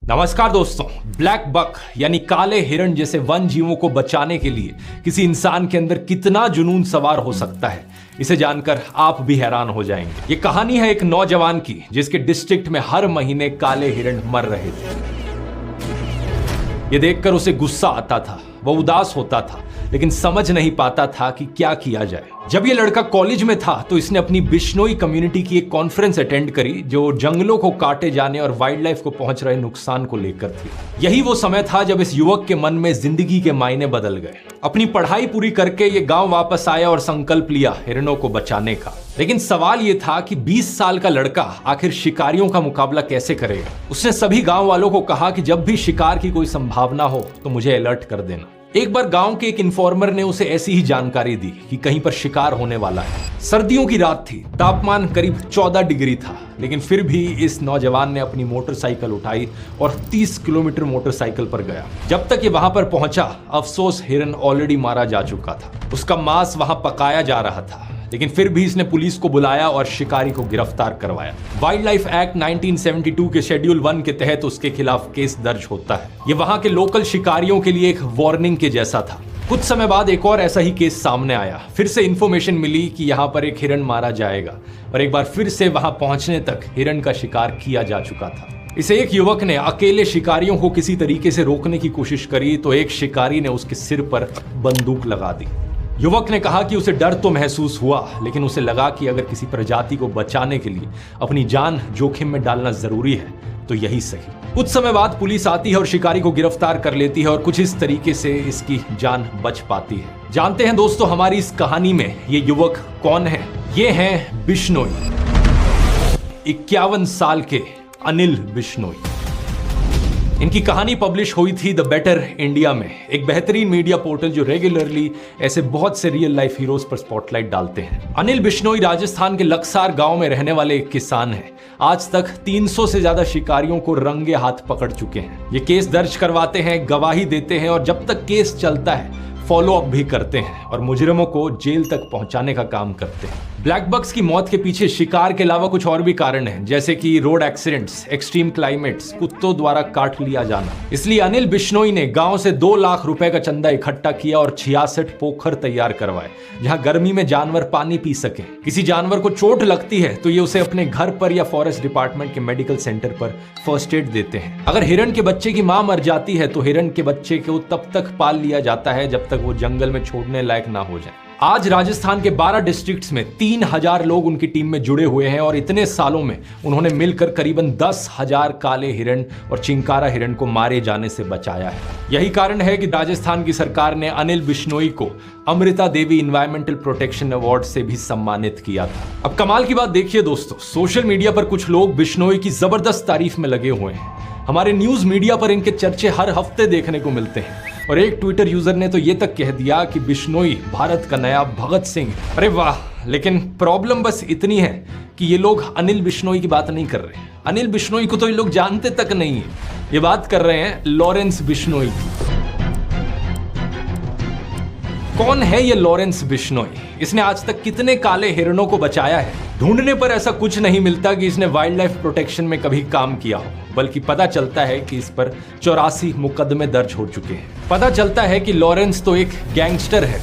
नमस्कार दोस्तों। Black buck यानी काले हिरण जैसे वन जीवों को बचाने के लिए किसी इंसान के अंदर कितना जुनून सवार हो सकता है, इसे जानकर आप भी हैरान हो जाएंगे। ये कहानी है एक नौजवान की जिसके डिस्ट्रिक्ट में हर महीने काले हिरण मर रहे थे। ये देखकर उसे गुस्सा आता था, वो उदास होता था, लेकिन समझ नहीं पाता था कि क्या किया जाए। जब ये लड़का कॉलेज में था तो इसने अपनी बिश्नोई कम्युनिटी की एक कॉन्फ्रेंस अटेंड करी जो जंगलों को काटे जाने और वाइल्ड लाइफ को पहुंच रहे नुकसान को लेकर थी। यही वो समय था जब इस युवक के मन में जिंदगी के मायने बदल गए। अपनी पढ़ाई पूरी करके ये गांव वापस आया और संकल्प लिया हिरणों को बचाने का। लेकिन सवाल ये था कि 20 साल का लड़का आखिर शिकारियों का मुकाबला कैसे करेगा। उसने सभी गांव वालों को कहा कि जब भी शिकार की कोई संभावना हो तो मुझे अलर्ट कर देना। एक बार गांव के एक इन्फॉर्मर ने उसे ऐसी ही जानकारी दी कि कहीं पर शिकार होने वाला है। सर्दियों की रात थी, तापमान करीब 14 डिग्री था, लेकिन फिर भी इस नौजवान ने अपनी मोटरसाइकिल उठाई और 30 किलोमीटर मोटरसाइकिल पर गया। जब तक ये वहां पर पहुंचा, अफसोस हिरन ऑलरेडी मारा जा चुका था। उसका मांस वहां पकाया जा रहा था, लेकिन फिर भी इसने पुलिस को बुलाया और शिकारी को गिरफ्तार करवाया। वाइल्ड लाइफ एक्ट 1972 के शेड्यूल 1 के तहत उसके खिलाफ केस दर्ज होता है। ये वहां के लोकल शिकारियों के लिए एक वार्निंग के जैसा था। कुछ समय बाद एक और ऐसा ही केस सामने आया। फिर से इंफॉर्मेशन मिली कि यहाँ पर एक हिरन मारा जाएगा और एक बार फिर से वहां पहुंचने तक हिरन का शिकार किया जा चुका था। इसे एक युवक ने अकेले शिकारियों को किसी तरीके से रोकने की कोशिश करी तो एक शिकारी ने उसके सिर पर बंदूक लगा दी। युवक ने कहा कि उसे डर तो महसूस हुआ, लेकिन उसे लगा कि अगर किसी प्रजाति को बचाने के लिए अपनी जान जोखिम में डालना जरूरी है तो यही सही। कुछ समय बाद पुलिस आती है और शिकारी को गिरफ्तार कर लेती है और कुछ इस तरीके से इसकी जान बच पाती है। जानते हैं दोस्तों हमारी इस कहानी में ये युवक कौन है। ये हैं बिश्नोई, 51 साल के अनिल बिश्नोई। इनकी कहानी पब्लिश हुई थी द बेटर इंडिया में, एक बेहतरीन मीडिया पोर्टल जो रेगुलरली ऐसे बहुत से रियल लाइफ हीरोज पर स्पॉटलाइट डालते हैं। अनिल बिश्नोई राजस्थान के लक्सार गांव में रहने वाले एक किसान हैं। आज तक 300 से ज्यादा शिकारियों को रंगे हाथ पकड़ चुके हैं। ये केस दर्ज करवाते हैं, गवाही देते हैं और जब तक केस चलता है फॉलो अप भी करते हैं और मुजरिमों को जेल तक पहुंचाने का काम करते हैं। ब्लैक बक्स की मौत के पीछे शिकार के अलावा कुछ और भी कारण हैं, जैसे कि रोड एक्सीडेंट्स, एक्सट्रीम क्लाइमेट्स, कुत्तों द्वारा काट लिया जाना। इसलिए अनिल बिश्नोई ने गांव से 2 लाख रुपए का चंदा इकट्ठा किया और 66 पोखर तैयार करवाए जहां गर्मी में जानवर पानी पी सके। किसी जानवर को चोट लगती है तो ये उसे अपने घर पर या फॉरेस्ट डिपार्टमेंट के मेडिकल सेंटर पर फर्स्ट एड देते हैं। अगर हिरण के बच्चे की मां मर जाती है तो हिरण के बच्चे को तब तक पाल लिया जाता है जब तक वो जंगल में छोड़ने लायक ना हो जाए। आज राजस्थान के 12 डिस्ट्रिक्ट्स में 3000 लोग उनकी टीम में जुड़े हुए हैं और इतने सालों में उन्होंने मिलकर करीबन 10,000 काले हिरण और चिंकारा हिरण को मारे जाने से बचाया है। यही कारण है कि राजस्थान की सरकार ने अनिल बिश्नोई को Amrita Devi environmental protection award से भी सम्मानित किया था। अब कमाल की बात देखिए दोस्तों, सोशल मीडिया पर कुछ लोग बिश्नोई की जबरदस्त तारीफ में लगे हुए हैं। हमारे न्यूज मीडिया पर इनके चर्चे हर हफ्ते देखने को मिलते हैं और एक ट्विटर यूजर ने तो ये तक कह दिया कि बिश्नोई भारत का नया भगत सिंह। अरे वाह, लेकिन प्रॉब्लम बस इतनी है कि ये लोग अनिल बिश्नोई की बात नहीं कर रहे। अनिल बिश्नोई को तो ये लोग जानते तक नहीं है। ये बात कर रहे हैं लॉरेंस बिश्नोई की। कौन है ये लॉरेंस बिश्नोई? इसने आज तक कितने काले हिरणों को बचाया है? ढूंढने पर ऐसा कुछ नहीं मिलता कि इसने वाइल्ड लाइफ प्रोटेक्शन में कभी काम किया हो, बल्कि पता चलता है कि इस पर 84 मुकदमे दर्ज हो चुके हैं। पता चलता है कि लॉरेंस तो एक गैंगस्टर है